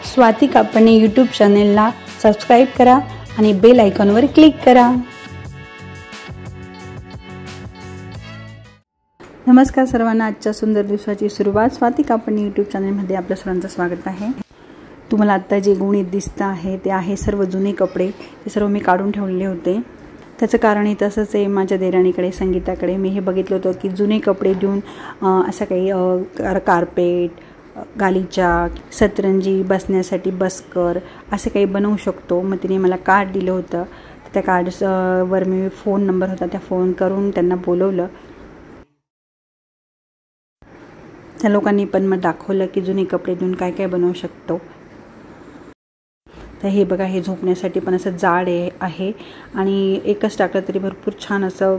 स्वाती कापणे यूट्यूब चॅनेलला सबस्क्राईब करा आणि बेल आयकॉनवर क्लिक करा। नमस्कार सर्वांना, आजच्या सुंदर दिवसाची सुरुवात स्वाती कापणे यूट्यूब चॅनलमध्ये आपल्या सर्वांचं स्वागत आहे। तुम्हाला आता जे गुणित दिसतं आहे ते आहे सर्व जुने कपडे, ते सर्व मी काढून ठेवलेले होते। त्याचं कारणही तसंच आहे, माझ्या देराणीकडे संगीताकडे मी हे बघितलं होतं की जुने कपडे देऊन असं काही कार्पेट, गालीचा, सतरंजी, बसण्यासाठी बसकर असे काही बनवू शकतो। मग तिने मला कार्ड दिलं होतं, त्या कार्डवर मी फोन नंबर होता त्या फोन करून त्यांना बोलवलं। त्या लोकांनी पण मग दाखवलं की जुने कपडे देऊन काय काय बनवू शकतो। तर हे बघा, हे झोपण्यासाठी पण असं जाड आहे आणि एकच टाकलं तरी भरपूर छान असं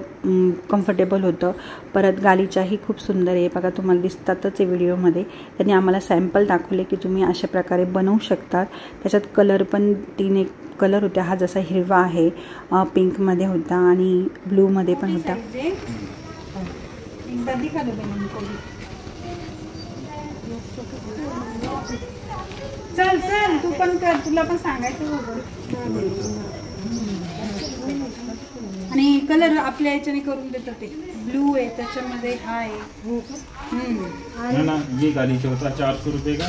कम्फर्टेबल होतं। परत गालीचाही खूप सुंदर आहे बघा, तुम्हाला दिसतातच आहे व्हिडिओमध्ये। त्यांनी आम्हाला सॅम्पल दाखवले की तुम्ही अशा प्रकारे बनवू शकतात। त्याच्यात कलर पण 3 कलर होते, हा जसा हिरवा आहे, पिंकमध्ये होता आणि ब्लूमध्ये पण होता। चल चल तू पण कर, तुला पण सांगायचं होतं। आणि कलर आपल्या याच्याने करून देतात, ते ब्लू आहे त्याच्यामध्ये, हा आहे ना। ये गालीचा होता 400 रुपये का,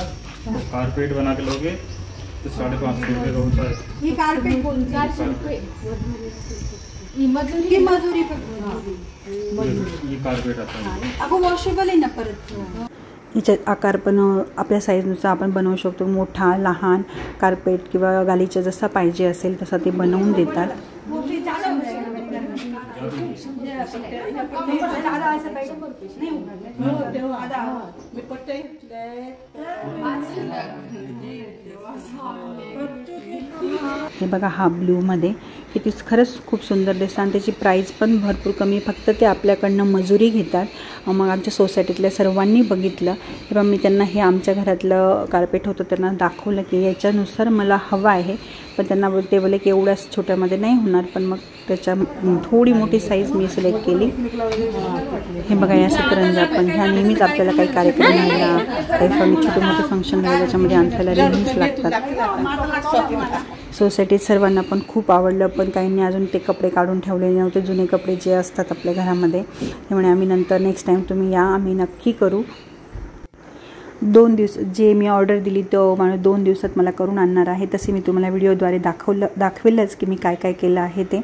कारपेट बना के लोगे तो 550 रुपये का होता है। ये कारपेट 400 रुपये की मजुरी पण ये कारपेट आता है। अगो वॉशेबल आहे ना परत। याच्यात आकार पण आपल्या साईजनुसार आपण बनवू शकतो, मोठा लहान कार्पेट किंवा गालीचा जसा पाहिजे असेल तसा ते बनवून देतात। हे बघा, हा ब्लूमध्ये किती खरंच खूप सुंदर दिसतं आणि त्याची प्राईस पण भरपूर कमी, फक्त ते आपल्याकडनं मजुरी घेतात। मग आमच्या सोसायटीतल्या सर्वांनी बघितलं तेव्हा मी त्यांना हे आमच्या घरातलं कार्पेट होतं त्यांना दाखवलं की याच्यानुसार मला हवं आहे, पण त्यांना ते बोलले की एवढ्याच छोट्यामध्ये नाही होणार, पण मग त्याच्या थोडी मोठी साईज मी सिलेक्ट केली। हे बघा, या सतरंजा पण ह्या नेहमीच आपल्याला काही कार्यक्रम राहिला, काही छोटे मोठे फंक्शन राहिले त्याच्यामध्ये आमच्याला नेहमीच लागतात। सोसायटीत सर्वांना पण खूप आवडलं, पण काहींनी अजून ते कपडे काढून ठेवलेले नव्हते, जुने कपडे जे असतात आपल्या घरामध्ये। त्यामुळे आम्ही नंतर नेक्स्ट टाईम तुम्ही या, आम्ही नक्की करू। 2 दिवस जे मी ऑर्डर दिली तो माणूस 2 दिवसात मला करून आणणार आहे, तसे मी तुम्हाला व्हिडिओद्वारे दाखवेलच की मी काय काय केलं आहे ते।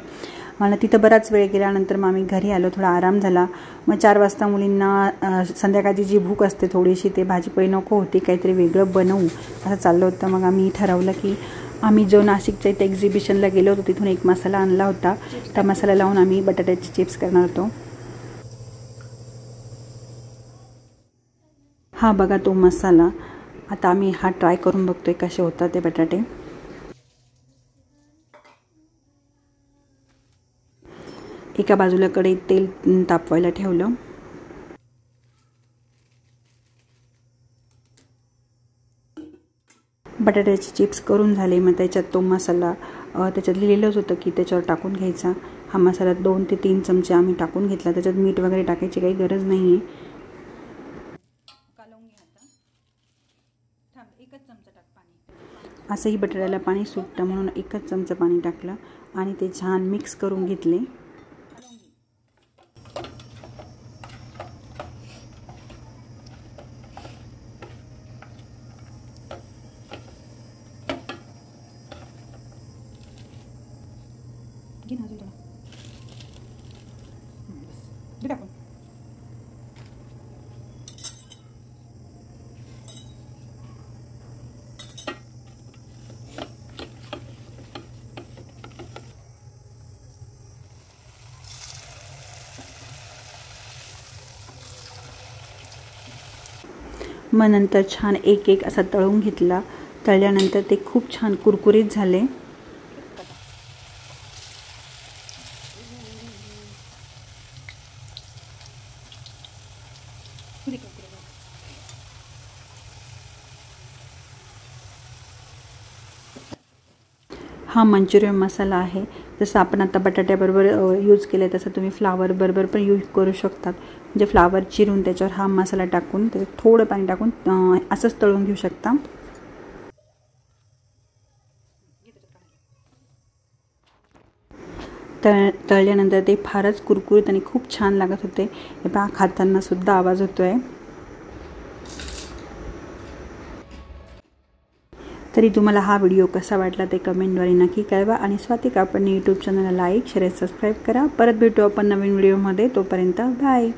मला तिथं बराच वेळ गेल्यानंतर मग आम्ही घरी आलो, थोडा आराम झाला। मग 4 वाजता मुलींना संध्याकाळची जी भूक असते थोडीशी, ते भाजीपोळी नको होती, काहीतरी वेगळं बनवू असं चाललं होतं। मग आम्ही ठरवलं की आम्ही जो नाशिकच्या इथे एक्झिबिशनला गेलो होतो तिथून एक मसाला आणला होता, त्या मसाला लावून आम्ही बटाट्याचे चिप्स करणार होतो। हा बघा तो मसाला, आता आम्ही हा ट्राय करून बघतोय कसे होतात ते बटाटे। एका बाजूला कढईत तेल तापवायला ठेवलं, बटाट्याचे चिप्स करून झाले। मग त्याच्यात तो मसाला त्याच्यात लिहिलेलंच होतं की त्याच्यावर टाकून घ्यायचा। हा मसाला 2 ते 3 चमचे आम्ही टाकून घेतला, त्याच्यात मीठ वगैरे टाकायची काही गरज नाही आहे। असंही बटाट्याला पाणी सुटतं म्हणून 1च चमचा पाणी टाकलं आणि ते छान मिक्स करून घेतले। मग नंतर छान एक एक असा तळून घेतला। तळल्यानंतर ते खूप छान कुरकुरीत झाले। हा मंचुरियन मसाला आहे. जसं आपण आता बटाट्याबरोबर यूज केले तसं तुम्ही फ्लावर बरोबर पण यूज करू शकतात. म्हणजे फ्लावर चिरून त्याच्यावर हा मसाला टाकून त्याच्यात थोडं पाणी टाकून असंच तळून घेऊ शकता. तळल्यानंतर ते फारच कुरकुरीत आणि खूप छान लागत होते. हे पहा खाताना सुद्धा आवाज होतोय. तरी तुम्हाला हा व्हिडिओ कसा वाटला ते कमेंटद्वारे नक्की कळवा आणि स्वाती कापडने यूट्यूब चॅनलला लाईक शेअर सबस्क्राईब करा. परत भेटू आपण नवीन व्हिडिओमध्ये. तोपर्यंत बाय.